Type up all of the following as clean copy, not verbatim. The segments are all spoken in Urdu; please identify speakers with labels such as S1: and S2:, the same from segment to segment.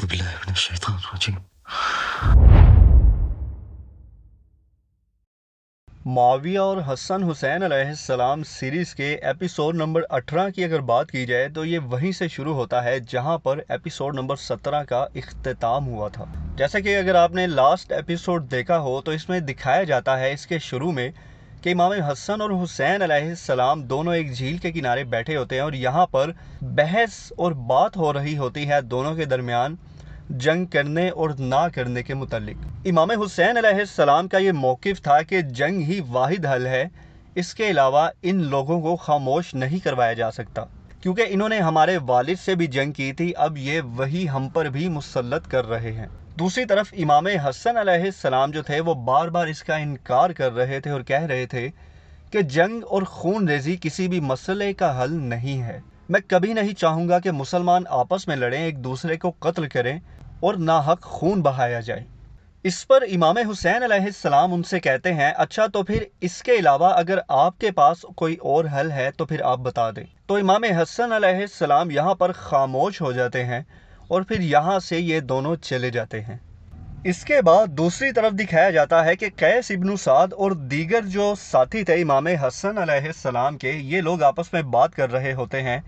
S1: اعوذ باللہ من الشیطان الرجیم۔
S2: معاویہ اور حسن حسین علیہ السلام سیریز کے ایپیسوڈ نمبر 18 کی اگر بات کی جائے تو یہ وہیں سے شروع ہوتا ہے جہاں پر ایپیسوڈ نمبر 17 کا اختتام ہوا تھا۔ جیسا کہ اگر آپ نے لاسٹ ایپیسوڈ دیکھا ہو تو اس میں دکھایا جاتا ہے اس کے شروع میں کہ امام حسن اور حسین علیہ السلام دونوں ایک جھیل کے کنارے بیٹھے ہوتے ہیں اور یہاں پر بحث اور بات ہو رہی ہوتی ہے دونوں کے درمیان جنگ کرنے اور نہ کرنے کے متعلق۔ امام حسین علیہ السلام کا یہ موقف تھا کہ جنگ ہی واحد حل ہے، اس کے علاوہ ان لوگوں کو خاموش نہیں کروایا جا سکتا، کیونکہ انہوں نے ہمارے والد سے بھی جنگ کی تھی، اب یہ وہی ہم پر بھی مسلط کر رہے ہیں۔ دوسری طرف امام حسن علیہ السلام جو تھے وہ بار بار اس کا انکار کر رہے تھے اور کہہ رہے تھے کہ جنگ اور خون ریزی کسی بھی مسئلے کا حل نہیں ہے۔ میں کبھی نہیں چاہوں گا کہ مسلمان آپس میں لڑیں، ایک دوسرے کو قتل کریں اور ناحق خون بہایا جائے۔ اس پر امام حسین علیہ السلام ان سے کہتے ہیں اچھا تو پھر اس کے علاوہ اگر آپ کے پاس کوئی اور حل ہے تو پھر آپ بتا دیں۔ تو امام حسن علیہ السلام یہاں پر خاموش ہو جاتے ہیں اور پھر یہاں سے یہ دونوں چلے جاتے ہیں۔ اس کے بعد دوسری طرف دکھایا جاتا ہے کہ قیس ابن سعد اور دیگر جو ساتھی تھے امام حسن علیہ السلام کے، یہ لوگ آپس میں بات کر رہے ہوتے ہیں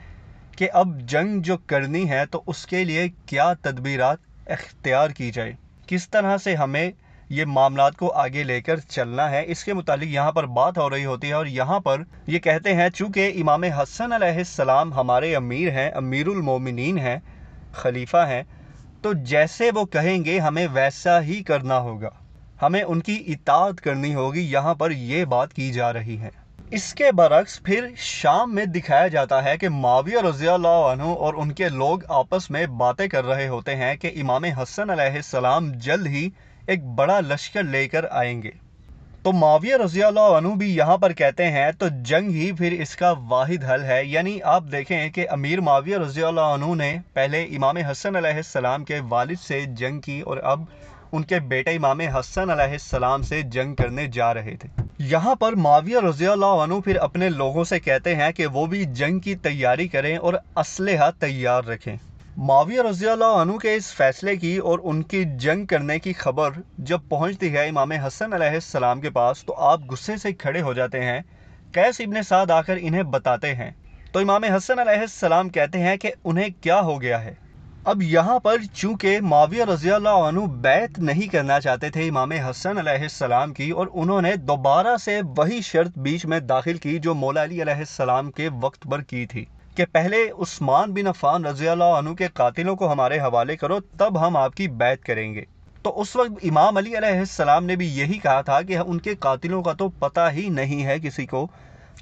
S2: کہ اب جنگ جو کرنی ہے تو اس کے لیے کیا تدبیرات اختیار کی جائے، کس طرح سے ہمیں یہ معاملات کو آگے لے کر چلنا ہے، اس کے متعلق یہاں پر بات ہو رہی ہوتی ہے۔ اور یہاں پر یہ کہتے ہیں چونکہ امام حسن علیہ السلام ہمارے امیر ہیں، امیر المومنین ہیں، خلیفہ ہیں، تو جیسے وہ کہیں گے ہمیں ویسا ہی کرنا ہوگا، ہمیں ان کی اطاعت کرنی ہوگی، یہاں پر یہ بات کی جا رہی ہے۔ اس کے برعکس پھر شام میں دکھایا جاتا ہے کہ معاویہ رضی اللہ عنہ اور ان کے لوگ آپس میں باتیں کر رہے ہوتے ہیں کہ امام حسن علیہ السلام جلد ہی ایک بڑا لشکر لے کر آئیں گے۔ تو معاویہ رضی اللہ عنہ بھی یہاں پر کہتے ہیں تو جنگ ہی پھر اس کا واحد حل ہے، یعنی آپ دیکھیں کہ امیر معاویہ رضی اللہ عنہ نے پہلے امام حسن علیہ السلام کے والد سے جنگ کی اور اب ان کے بیٹے امام حسن علیہ السلام سے جنگ کرنے جا رہے تھے۔ یہاں پر معاویہ رضی اللہ عنہ پھر اپنے لوگوں سے کہتے ہیں کہ وہ بھی جنگ کی تیاری کریں اور اسلحہ تیار رکھیں۔ معاویہ رضی اللہ عنہ کے اس فیصلے کی اور ان کی جنگ کرنے کی خبر جب پہنچتی ہے امام حسن علیہ السلام کے پاس تو آپ غصے سے کھڑے ہو جاتے ہیں۔ قیس ابن سعد آ کر انہیں بتاتے ہیں تو امام حسن علیہ السلام کہتے ہیں کہ انہیں کیا ہو گیا ہے۔ اب یہاں پر چونکہ معاویہ رضی اللہ عنہ بیعت نہیں کرنا چاہتے تھے امام حسن علیہ السلام کی، اور انہوں نے دوبارہ سے وہی شرط بیچ میں داخل کی جو مولا علی علیہ السلام کے وقت پر کی تھی کہ پہلے عثمان بن عفان رضی اللہ عنہ کے قاتلوں کو ہمارے حوالے کرو تب ہم آپ کی بیعت کریں گے۔ تو اس وقت امام علی علیہ السلام نے بھی یہی کہا تھا کہ ان کے قاتلوں کا تو پتہ ہی نہیں ہے کسی کو،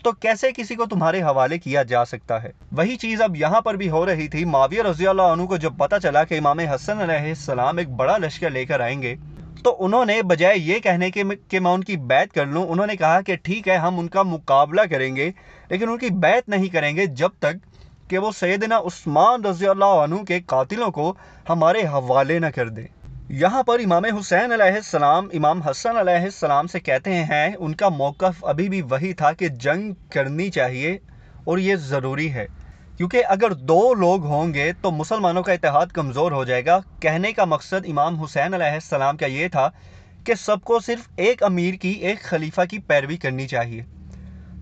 S2: تو کیسے کسی کو تمہارے حوالے کیا جا سکتا ہے۔ وہی چیز اب یہاں پر بھی ہو رہی تھی۔ معاویہ رضی اللہ عنہ کو جب پتہ چلا کہ امام حسن علیہ السلام ایک بڑا لشکر لے کر آئیں گے تو انہوں نے بجائے یہ کہنے کے کہ میں ان کی بیعت کر لوں، انہوں نے کہا کہ ٹھیک ہے ہم ان کا مقابلہ کریں گے لیکن ان کی بیعت نہیں کریں گے جب تک کہ وہ سیدنا عثمان رضی اللہ عنہ کے قاتلوں کو ہمارے حوالے نہ کر دیں۔ یہاں پر امام حسین علیہ السلام امام حسن علیہ السلام سے کہتے ہیں ان کا موقف ابھی بھی وہی تھا کہ جنگ کرنی چاہیے اور یہ ضروری ہے، کیونکہ اگر دو لوگ ہوں گے تو مسلمانوں کا اتحاد کمزور ہو جائے گا۔ کہنے کا مقصد امام حسین علیہ السلام کا یہ تھا کہ سب کو صرف ایک امیر کی، ایک خلیفہ کی پیروی کرنی چاہیے۔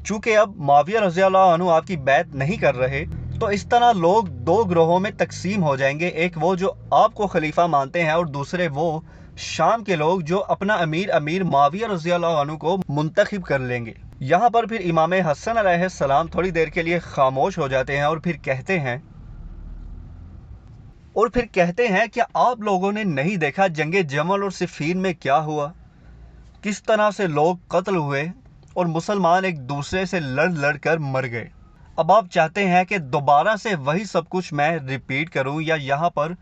S2: چونکہ اب معاویہ رضی اللہ عنہ آپ کی بیعت نہیں کر رہے تو اس طرح لوگ دو گروہوں میں تقسیم ہو جائیں گے، ایک وہ جو آپ کو خلیفہ مانتے ہیں اور دوسرے وہ شام کے لوگ جو اپنا امیر معاویہ رضی اللہ عنہ کو منتخب کر لیں گے۔ یہاں پر پھر امام حسن علیہ السلام تھوڑی دیر کے لیے خاموش ہو جاتے ہیں اور پھر کہتے ہیں کہ آپ لوگوں نے نہیں دیکھا جنگ جمل اور صفین میں کیا ہوا، کس طرح سے لوگ قتل ہوئے اور مسلمان ایک دوسرے سے لڑ کر مر گئے۔ اب آپ چاہتے ہیں کہ دوبارہ سے وہی سب کچھ میں ریپیٹ کروں یا یہاں پر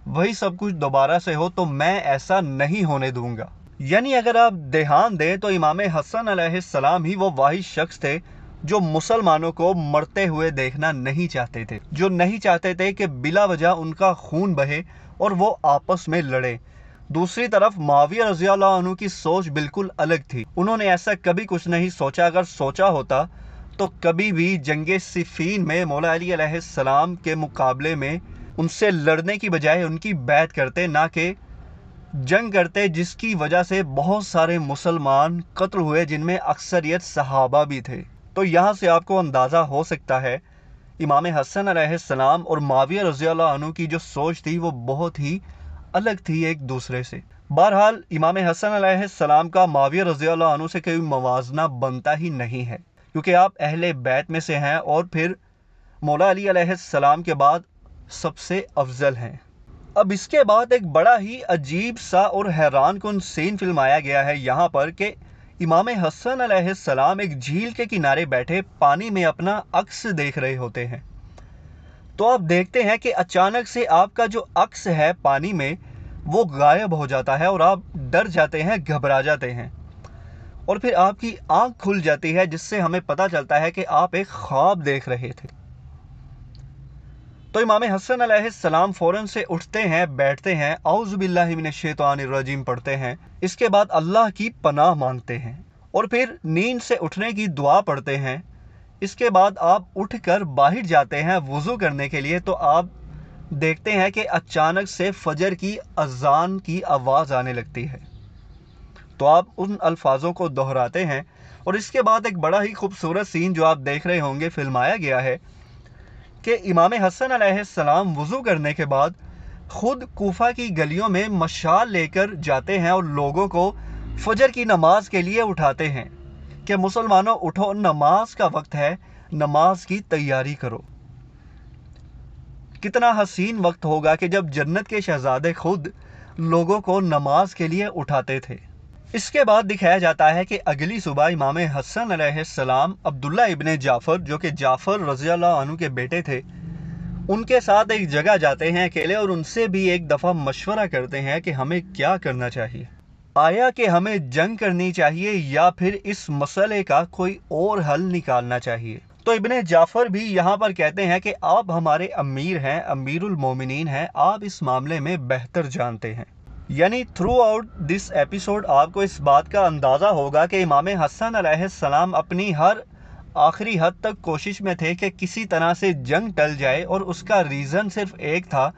S2: وہی سب کچھ دوبارہ سے ہو، تو میں ایسا نہیں ہونے دوں گا۔ یعنی اگر آپ دھیان دیں تو امام حسن علیہ السلام ہی وہ واحد شخص تھے جو مسلمانوں کو مرتے ہوئے دیکھنا نہیں چاہتے تھے، جو نہیں چاہتے تھے کہ بلا وجہ ان کا خون بہے اور وہ آپس میں لڑے۔ دوسری طرف معاویہ رضی اللہ عنہ کی سوچ بالکل الگ تھی، انہوں نے ایسا کبھی کچھ نہیں سوچا، اگر سوچا ہوتا تو کبھی بھی جنگ صفین میں مولا علی علیہ السلام کے مقابلے میں ان سے لڑنے کی بجائے ان کی بیعت کرتے، نہ کہ جنگ کرتے، جس کی وجہ سے بہت سارے مسلمان قتل ہوئے، جن میں اکثریت صحابہ بھی تھے۔ تو یہاں سے آپ کو اندازہ ہو سکتا ہے امام حسن علیہ السلام اور معاویہ رضی اللہ عنہ کی جو سوچ تھی وہ بہت ہی الگ تھی ایک دوسرے سے۔ بہرحال امام حسن علیہ السلام کا معاویہ رضی اللہ عنہ سے کوئی موازنہ بنتا ہی نہیں ہے، کیونکہ آپ اہل بیت میں سے ہیں اور پھر مولا علی علیہ السلام کے بعد سب سے افضل ہیں۔ اب اس کے بعد ایک بڑا ہی عجیب سا اور حیران کن سین فلمایا گیا ہے یہاں پر کہ امام حسن علیہ السلام ایک جھیل کے کنارے بیٹھے پانی میں اپنا عکس دیکھ رہے ہوتے ہیں۔ تو آپ دیکھتے ہیں کہ اچانک سے آپ کا جو عکس ہے پانی میں وہ غائب ہو جاتا ہے اور آپ ڈر جاتے ہیں، گھبرا جاتے ہیں، اور پھر آپ کی آنکھ کھل جاتی ہے، جس سے ہمیں پتہ چلتا ہے کہ آپ ایک خواب دیکھ رہے تھے۔ تو امام حسن علیہ السلام فوراً سے اٹھتے ہیں، بیٹھتے ہیں، اعوذ باللہ من الشیطان الرجیم پڑھتے ہیں، اس کے بعد اللہ کی پناہ مانگتے ہیں، اور پھر نیند سے اٹھنے کی دعا پڑھتے ہیں۔ اس کے بعد آپ اٹھ کر باہر جاتے ہیں وضو کرنے کے لیے، تو آپ دیکھتے ہیں کہ اچانک سے فجر کی اذان کی آواز آنے لگتی ہے۔ تو آپ ان الفاظوں کو دہراتے ہیں، اور اس کے بعد ایک بڑا ہی خوبصورت سین جو آپ دیکھ رہے ہوں گے فلمایا گیا ہے کہ امام حسن علیہ السلام وضو کرنے کے بعد خود کوفہ کی گلیوں میں مشال لے کر جاتے ہیں اور لوگوں کو فجر کی نماز کے لیے اٹھاتے ہیں کہ مسلمانوں اٹھو، نماز کا وقت ہے، نماز کی تیاری کرو۔ کتنا حسین وقت ہوگا کہ جب جنت کے شہزادے خود لوگوں کو نماز کے لیے اٹھاتے تھے۔ اس کے بعد دکھایا جاتا ہے کہ اگلی صبح امام حسن علیہ السلام عبداللہ ابن جعفر، جو کہ جعفر رضی اللہ عنہ کے بیٹے تھے، ان کے ساتھ ایک جگہ جاتے ہیں اکیلے، اور ان سے بھی ایک دفعہ مشورہ کرتے ہیں کہ ہمیں کیا کرنا چاہیے، آیا کہ ہمیں جنگ کرنی چاہیے یا پھر اس مسئلے کا کوئی اور حل نکالنا چاہیے۔ تو ابن جعفر بھی یہاں پر کہتے ہیں کہ آپ ہمارے امیر ہیں، امیر المومنین ہیں، آپ اس معاملے میں بہتر جانتے ہیں۔ یعنی تھرو آؤٹ دس ایپیسوڈ آپ کو اس بات کا اندازہ ہوگا کہ امام حسن علیہ السلام اپنی ہر آخری حد تک کوشش میں تھے کہ کسی طرح سے جنگ ٹل جائے، اور اس کا ریزن صرف ایک تھا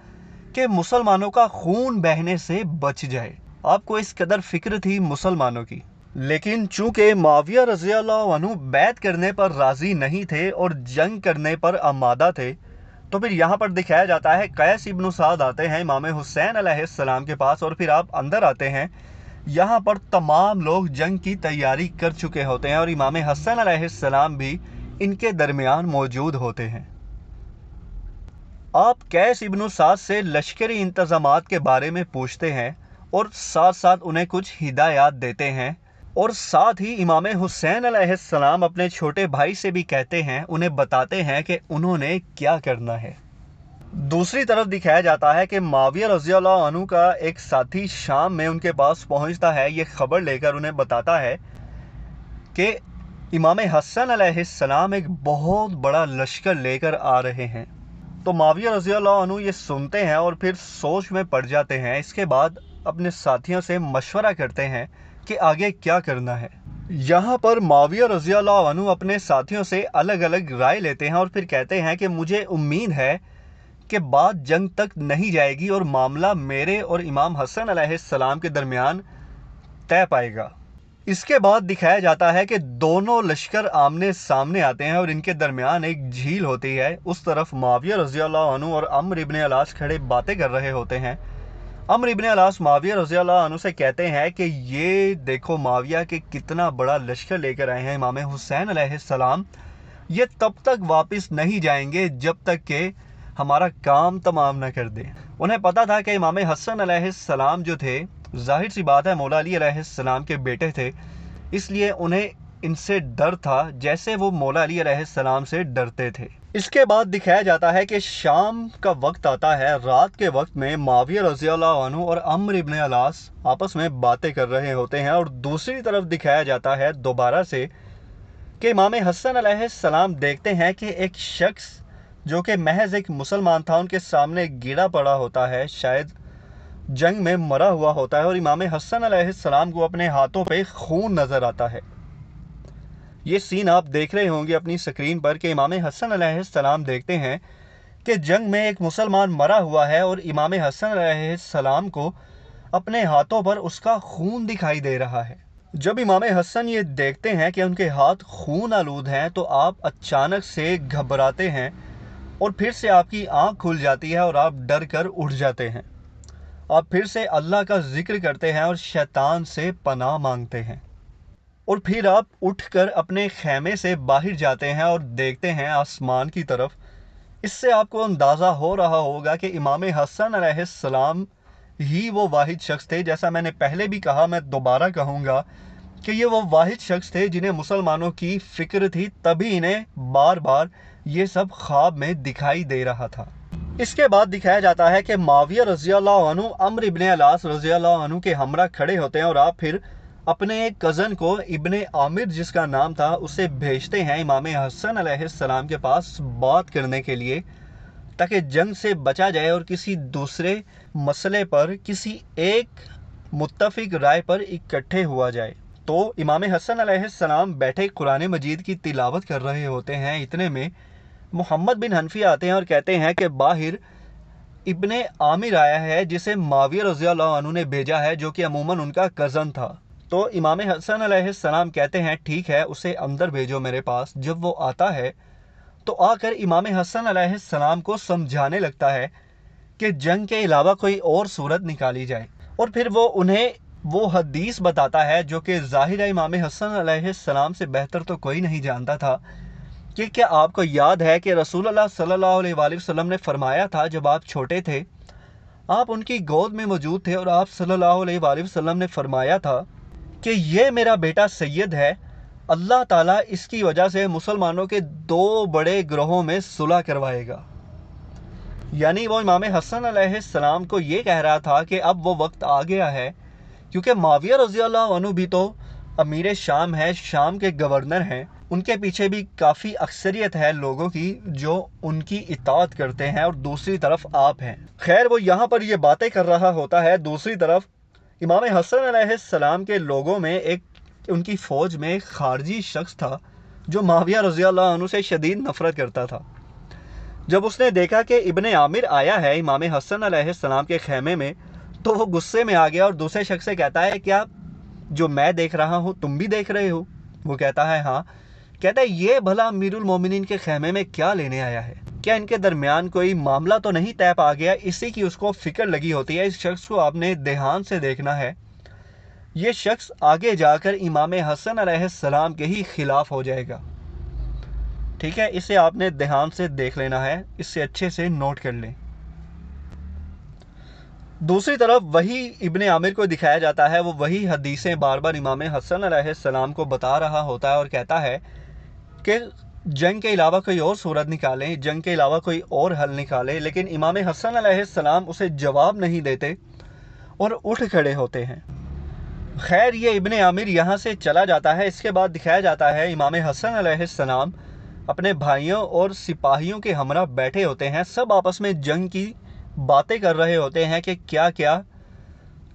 S2: کہ مسلمانوں کا خون بہنے سے بچ جائے۔ آپ کو اس قدر فکر تھی مسلمانوں کی۔ لیکن چونکہ معاویہ رضی اللہ عنہ بیعت کرنے پر راضی نہیں تھے اور جنگ کرنے پر آمادہ تھے، تو پھر یہاں پر دکھایا جاتا ہے قیس ابن سعد آتے ہیں امام حسین علیہ السلام کے پاس، اور پھر آپ اندر آتے ہیں، یہاں پر تمام لوگ جنگ کی تیاری کر چکے ہوتے ہیں اور امام حسن علیہ السلام بھی ان کے درمیان موجود ہوتے ہیں۔ آپ قیس ابن سعد سے لشکری انتظامات کے بارے میں پوچھتے ہیں اور ساتھ ساتھ انہیں کچھ ہدایات دیتے ہیں، اور ساتھ ہی امام حسین علیہ السلام اپنے چھوٹے بھائی سے بھی کہتے ہیں، انہیں بتاتے ہیں کہ انہوں نے کیا کرنا ہے۔ دوسری طرف دکھایا جاتا ہے کہ معاویہ رضی اللہ عنہ کا ایک ساتھی شام میں ان کے پاس پہنچتا ہے، یہ خبر لے کر انہیں بتاتا ہے کہ امام حسن علیہ السلام ایک بہت بڑا لشکر لے کر آ رہے ہیں۔ تو معاویہ رضی اللہ عنہ یہ سنتے ہیں اور پھر سوچ میں پڑ جاتے ہیں۔ اس کے بعد اپنے ساتھیوں سے مشورہ کرتے ہیں کہ آگے کیا کرنا ہے۔ یہاں پر معاویہ رضی اللہ عنہ اپنے ساتھیوں سے الگ الگ رائے لیتے ہیں اور پھر کہتے ہیں کہ مجھے امید ہے کہ بات جنگ تک نہیں جائے گی اور معاملہ میرے اور امام حسن علیہ السلام کے درمیان طے پائے گا۔ اس کے بعد دکھایا جاتا ہے کہ دونوں لشکر آمنے سامنے آتے ہیں اور ان کے درمیان ایک جھیل ہوتی ہے۔ اس طرف معاویہ رضی اللہ عنہ اور عمرو ابن العاص کھڑے باتیں کر رہے ہوتے ہیں۔ عمرو ابن العاص معاویہ رضی اللہ عنہ سے کہتے ہیں کہ یہ دیکھو معاویہ کہ کتنا بڑا لشکر لے کر آئے ہیں امام حسین علیہ السلام، یہ تب تک واپس نہیں جائیں گے جب تک کہ ہمارا کام تمام نہ کر دیں۔ انہیں پتا تھا کہ امام حسن علیہ السلام جو تھے، ظاہر سی بات ہے مولا علی علیہ السلام کے بیٹے تھے، اس لیے انہیں ان سے ڈر تھا جیسے وہ مولا علی علیہ السلام سے ڈرتے تھے۔ اس کے بعد دکھایا جاتا ہے کہ شام کا وقت آتا ہے، رات کے وقت میں معاویہ رضی اللہ عنہ اور عمرو ابن العاص آپس میں باتیں کر رہے ہوتے ہیں، اور دوسری طرف دکھایا جاتا ہے دوبارہ سے کہ امام حسن علیہ السلام دیکھتے ہیں کہ ایک شخص جو کہ محض ایک مسلمان تھا ان کے سامنے گرا پڑا ہوتا ہے، شاید جنگ میں مرا ہوا ہوتا ہے، اور امام حسن علیہ السلام کو اپنے ہاتھوں پہ خون نظر آتا ہے۔ یہ سین آپ دیکھ رہے ہوں گے اپنی سکرین پر کہ امام حسن علیہ السلام دیکھتے ہیں کہ جنگ میں ایک مسلمان مرا ہوا ہے اور امام حسن علیہ السلام کو اپنے ہاتھوں پر اس کا خون دکھائی دے رہا ہے۔ جب امام حسن یہ دیکھتے ہیں کہ ان کے ہاتھ خون آلود ہیں تو آپ اچانک سے گھبراتے ہیں اور پھر سے آپ کی آنکھ کھل جاتی ہے اور آپ ڈر کر اٹھ جاتے ہیں۔ آپ پھر سے اللہ کا ذکر کرتے ہیں اور شیطان سے پناہ مانگتے ہیں، اور پھر آپ اٹھ کر اپنے خیمے سے باہر جاتے ہیں اور دیکھتے ہیں آسمان کی طرف۔ اس سے آپ کو اندازہ ہو رہا ہوگا کہ امام حسن علیہ السلام ہی وہ واحد شخص تھے، جیسا میں نے پہلے بھی کہا، میں دوبارہ کہوں گا کہ یہ وہ واحد شخص تھے جنہیں مسلمانوں کی فکر تھی، تبھی انہیں بار بار یہ سب خواب میں دکھائی دے رہا تھا۔ اس کے بعد دکھایا جاتا ہے کہ معاویہ رضی اللہ عنہ عمرو ابن العاص رضی اللہ عنہ کے ہمراہ کھڑے ہوتے ہیں، اور آپ پھر اپنے ایک کزن کو ابن عامر جس کا نام تھا اسے بھیجتے ہیں امام حسن علیہ السلام کے پاس بات کرنے کے لیے، تاکہ جنگ سے بچا جائے اور کسی دوسرے مسئلے پر کسی ایک متفق رائے پر اکٹھے ہوا جائے۔ تو امام حسن علیہ السلام بیٹھے قرآن مجید کی تلاوت کر رہے ہوتے ہیں، اتنے میں محمد بن حنفی آتے ہیں اور کہتے ہیں کہ باہر ابن عامر آیا ہے جسے معاویہ رضی اللہ عنہ نے بھیجا ہے، جو کہ عموماً ان کا کزن تھا۔ تو امام حسن علیہ السلام کہتے ہیں ٹھیک ہے، اسے اندر بھیجو میرے پاس۔ جب وہ آتا ہے تو آ کر امام حسن علیہ السلام کو سمجھانے لگتا ہے کہ جنگ کے علاوہ کوئی اور صورت نکالی جائے، اور پھر وہ انہیں وہ حدیث بتاتا ہے جو کہ ظاہر امام حسن علیہ السلام سے بہتر تو کوئی نہیں جانتا تھا، کہ کیا آپ کو یاد ہے کہ رسول اللہ صلی اللہ علیہ وآلہ وسلم نے فرمایا تھا جب آپ چھوٹے تھے، آپ ان کی گود میں موجود تھے، اور آپ صلی اللہ علیہ وآلہ وسلم نے فرمایا تھا کہ یہ میرا بیٹا سید ہے، اللہ تعالیٰ اس کی وجہ سے مسلمانوں کے دو بڑے گروہوں میں صلح کروائے گا۔ یعنی وہ امام حسن علیہ السلام کو یہ کہہ رہا تھا کہ اب وہ وقت آ گیا ہے، کیونکہ معاویہ رضی اللہ عنہ بھی تو امیر شام ہے، شام کے گورنر ہیں، ان کے پیچھے بھی کافی اکثریت ہے لوگوں کی جو ان کی اطاعت کرتے ہیں، اور دوسری طرف آپ ہیں۔ خیر، وہ یہاں پر یہ باتیں کر رہا ہوتا ہے، دوسری طرف امام حسن علیہ السلام کے لوگوں میں ایک ان کی فوج میں ایک خارجی شخص تھا جو معاویہ رضی اللہ عنہ سے شدید نفرت کرتا تھا۔ جب اس نے دیکھا کہ ابن عامر آیا ہے امام حسن علیہ السلام کے خیمے میں، تو وہ غصے میں آ گیا اور دوسرے شخص سے کہتا ہے کیا جو میں دیکھ رہا ہوں تم بھی دیکھ رہے ہو؟ وہ کہتا ہے ہاں۔ کہتا ہے یہ بھلا امیر المومنین کے خیمے میں کیا لینے آیا ہے؟ کیا ان کے درمیان کوئی معاملہ تو نہیں طے پا گیا؟ اسی کی اس کو فکر لگی ہوتی ہے۔ اس شخص کو آپ نے دھیان سے دیکھنا ہے، یہ شخص آگے جا کر امام حسن علیہ السلام کے ہی خلاف ہو جائے گا۔ ٹھیک ہے، اسے آپ نے دھیان سے دیکھ لینا ہے، اس سے اچھے سے نوٹ کر لیں۔ دوسری طرف وہی ابن عامر کو دکھایا جاتا ہے، وہ وہی حدیثیں بار بار امام حسن علیہ السلام کو بتا رہا ہوتا ہے اور کہتا ہے کہ جنگ کے علاوہ کوئی اور صورت نکالیں، جنگ کے علاوہ کوئی اور حل نکالیں، لیکن امام حسن علیہ السلام اسے جواب نہیں دیتے اور اٹھ کھڑے ہوتے ہیں۔ خیر، یہ ابن عامر یہاں سے چلا جاتا ہے۔ اس کے بعد دکھایا جاتا ہے امام حسن علیہ السلام اپنے بھائیوں اور سپاہیوں کے ہمراہ بیٹھے ہوتے ہیں، سب آپس میں جنگ کی باتیں کر رہے ہوتے ہیں کہ کیا کیا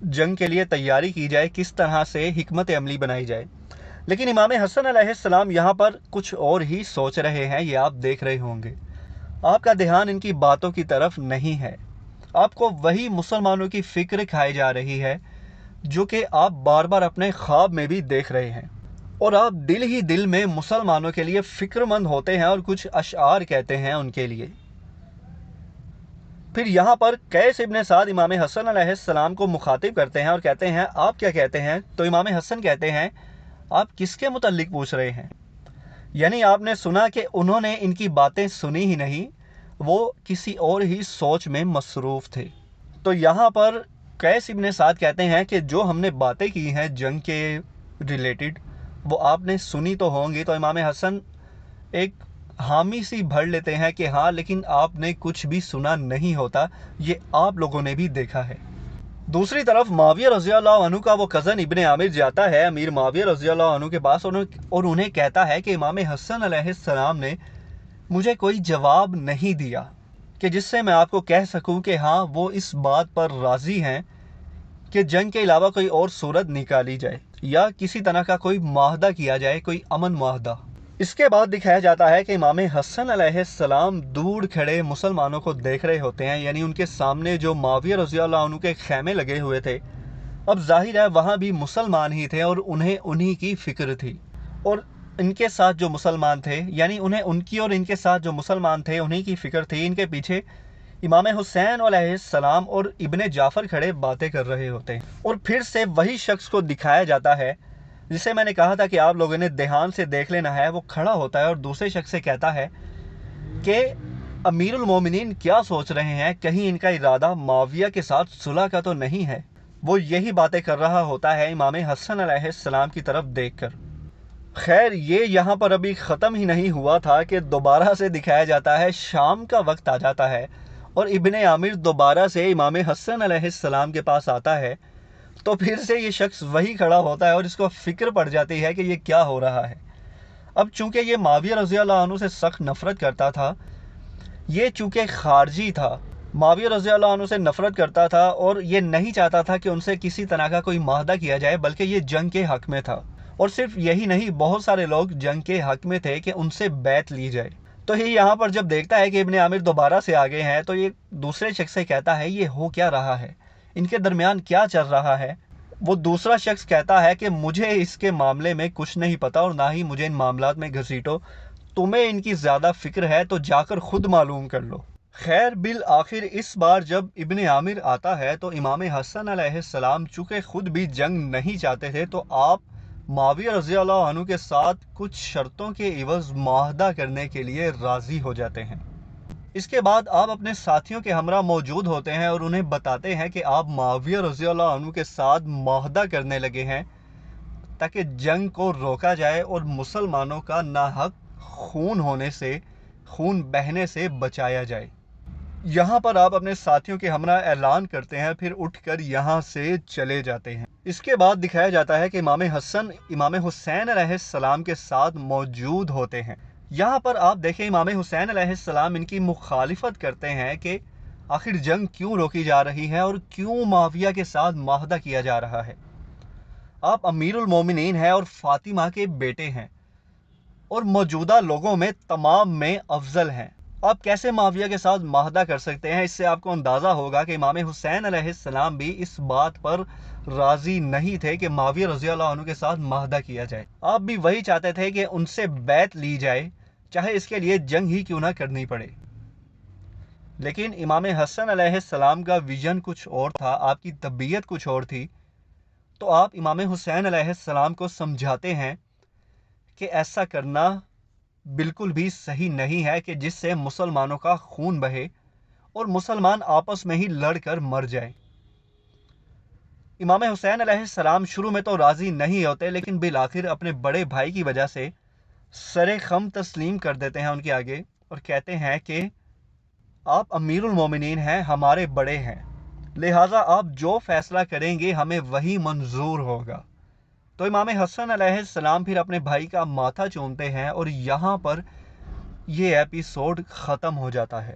S2: جنگ کے لیے تیاری کی جائے، کس طرح سے حکمت عملی بنائی جائے۔ لیکن امام حسن علیہ السلام یہاں پر کچھ اور ہی سوچ رہے ہیں، یہ آپ دیکھ رہے ہوں گے۔ آپ کا دھیان ان کی باتوں کی طرف نہیں ہے، آپ کو وہی مسلمانوں کی فکر کھائی جا رہی ہے جو کہ آپ بار بار اپنے خواب میں بھی دیکھ رہے ہیں، اور آپ دل ہی دل میں مسلمانوں کے لیے فکر مند ہوتے ہیں اور کچھ اشعار کہتے ہیں ان کے لیے۔ پھر یہاں پر قیس ابن سعد امام حسن علیہ السلام کو مخاطب کرتے ہیں اور کہتے ہیں آپ کیا کہتے ہیں؟ تو امام حسن کہتے ہیں آپ کس کے متعلق پوچھ رہے ہیں؟ یعنی آپ نے سنا کہ انہوں نے ان کی باتیں سنی ہی نہیں، وہ کسی اور ہی سوچ میں مصروف تھے۔ تو یہاں پر قیس ابن سعد کہتے ہیں کہ جو ہم نے باتیں کی ہیں جنگ کے ریلیٹڈ وہ آپ نے سنی تو ہوں گی۔ تو امام حسن ایک حامی سی بھر لیتے ہیں کہ ہاں، لیکن آپ نے کچھ بھی سنا نہیں ہوتا، یہ آپ لوگوں نے بھی دیکھا ہے۔ دوسری طرف معاویہ رضی اللہ عنہ کا وہ کزن ابن عامر جاتا ہے امیر معاویہ رضی اللہ عنہ کے پاس اور انہیں کہتا ہے کہ امام حسن علیہ السلام نے مجھے کوئی جواب نہیں دیا کہ جس سے میں آپ کو کہہ سکوں کہ ہاں وہ اس بات پر راضی ہیں کہ جنگ کے علاوہ کوئی اور صورت نکالی جائے یا کسی طرح کا کوئی معاہدہ کیا جائے، کوئی امن معاہدہ۔ اس کے بعد دکھایا جاتا ہے کہ امام حسن علیہ السلام دور کھڑے مسلمانوں کو دیکھ رہے ہوتے ہیں، یعنی ان کے سامنے جو معاویہ رضی اللہ عنہ کے خیمے لگے ہوئے تھے، اب ظاہر ہے وہاں بھی مسلمان ہی تھے اور انہیں انہی کی فکر تھی، اور ان کے ساتھ جو مسلمان تھے، یعنی انہیں ان کی اور ان کے ساتھ جو مسلمان تھے انہی کی فکر تھی۔ ان کے پیچھے امام حسین علیہ السلام اور ابن جعفر کھڑے باتیں کر رہے ہوتے ہیں، اور پھر سے وہی شخص کو دکھایا جاتا ہے جسے میں نے کہا تھا کہ آپ لوگوں نے دھیان سے دیکھ لینا ہے۔ وہ کھڑا ہوتا ہے اور دوسرے شخص سے کہتا ہے کہ امیر المومنین کیا سوچ رہے ہیں، کہیں ان کا ارادہ معاویہ کے ساتھ صلح کا تو نہیں ہے؟ وہ یہی باتیں کر رہا ہوتا ہے امام حسن علیہ السلام کی طرف دیکھ کر۔ خیر یہ یہاں پر ابھی ختم ہی نہیں ہوا تھا کہ دوبارہ سے دکھایا جاتا ہے شام کا وقت آ جاتا ہے اور ابن عامر دوبارہ سے امام حسن علیہ السلام کے پاس آتا ہے، تو پھر سے یہ شخص وہی کھڑا ہوتا ہے اور اس کو فکر پڑ جاتی ہے کہ یہ کیا ہو رہا ہے۔ اب چونکہ یہ معاویہ رضی اللہ عنہ سے سخت نفرت کرتا تھا، یہ چونکہ خارجی تھا، معاویہ رضی اللہ عنہ سے نفرت کرتا تھا اور یہ نہیں چاہتا تھا کہ ان سے کسی طرح کا کوئی معاہدہ کیا جائے، بلکہ یہ جنگ کے حق میں تھا، اور صرف یہی نہیں بہت سارے لوگ جنگ کے حق میں تھے کہ ان سے بیعت لی جائے۔ تو یہ یہاں پر جب دیکھتا ہے کہ ابن عامر دوبارہ سے آگے ہیں تو یہ دوسرے شخص سے کہتا ہے یہ ہو کیا رہا ہے، ان کے درمیان کیا چل رہا ہے؟ وہ دوسرا شخص کہتا ہے کہ مجھے اس کے معاملے میں کچھ نہیں پتا اور نہ ہی مجھے ان معاملات میں گھسیٹو، تمہیں ان کی زیادہ فکر ہے تو جا کر خود معلوم کر لو۔ خیر بالآخر اس بار جب ابن عامر آتا ہے تو امام حسن علیہ السلام چونکہ خود بھی جنگ نہیں چاہتے تھے، تو آپ معاویہ رضی اللہ عنہ کے ساتھ کچھ شرطوں کے عوض معاہدہ کرنے کے لیے راضی ہو جاتے ہیں۔ اس کے بعد آپ اپنے ساتھیوں کے ہمراہ موجود ہوتے ہیں اور انہیں بتاتے ہیں کہ آپ معاویہ رضی اللہ عنہ کے ساتھ معاہدہ کرنے لگے ہیں تاکہ جنگ کو روکا جائے اور مسلمانوں کا ناحق خون بہنے سے بچایا جائے۔ یہاں پر آپ اپنے ساتھیوں کے ہمراہ اعلان کرتے ہیں، پھر اٹھ کر یہاں سے چلے جاتے ہیں۔ اس کے بعد دکھایا جاتا ہے کہ امام حسین علیہ السلام کے ساتھ موجود ہوتے ہیں۔ یہاں پر آپ دیکھیں امام حسین علیہ السلام ان کی مخالفت کرتے ہیں کہ آخر جنگ کیوں روکی جا رہی ہے اور کیوں معاویہ کے ساتھ معاہدہ کیا جا رہا ہے۔ آپ امیر المومنین ہیں اور فاطمہ کے بیٹے ہیں اور موجودہ لوگوں میں تمام میں افضل ہیں، آپ کیسے معاویہ کے ساتھ معاہدہ کر سکتے ہیں؟ اس سے آپ کو اندازہ ہوگا کہ امام حسین علیہ السلام بھی اس بات پر راضی نہیں تھے کہ معاویہ رضی اللہ عنہ کے ساتھ معاہدہ کیا جائے۔ آپ بھی وہی چاہتے تھے کہ ان سے بیعت لی جائے، چاہے اس کے لیے جنگ ہی کیوں نہ کرنی پڑے۔ لیکن امام حسن علیہ السلام کا ویژن کچھ اور تھا، آپ کی طبیعت کچھ اور تھی، تو آپ امام حسین علیہ السلام کو سمجھاتے ہیں کہ ایسا کرنا بالکل بھی صحیح نہیں ہے کہ جس سے مسلمانوں کا خون بہے اور مسلمان آپس میں ہی لڑ کر مر جائیں۔ امام حسین علیہ السلام شروع میں تو راضی نہیں ہوتے، لیکن بالآخر اپنے بڑے بھائی کی وجہ سے سر خم تسلیم کر دیتے ہیں ان کے آگے اور کہتے ہیں کہ آپ امیر المومنین ہیں، ہمارے بڑے ہیں، لہٰذا آپ جو فیصلہ کریں گے ہمیں وہی منظور ہوگا۔ تو امام حسن علیہ السلام پھر اپنے بھائی کا ماتھا چومتے ہیں اور یہاں پر یہ ایپیسوڈ ختم ہو جاتا ہے۔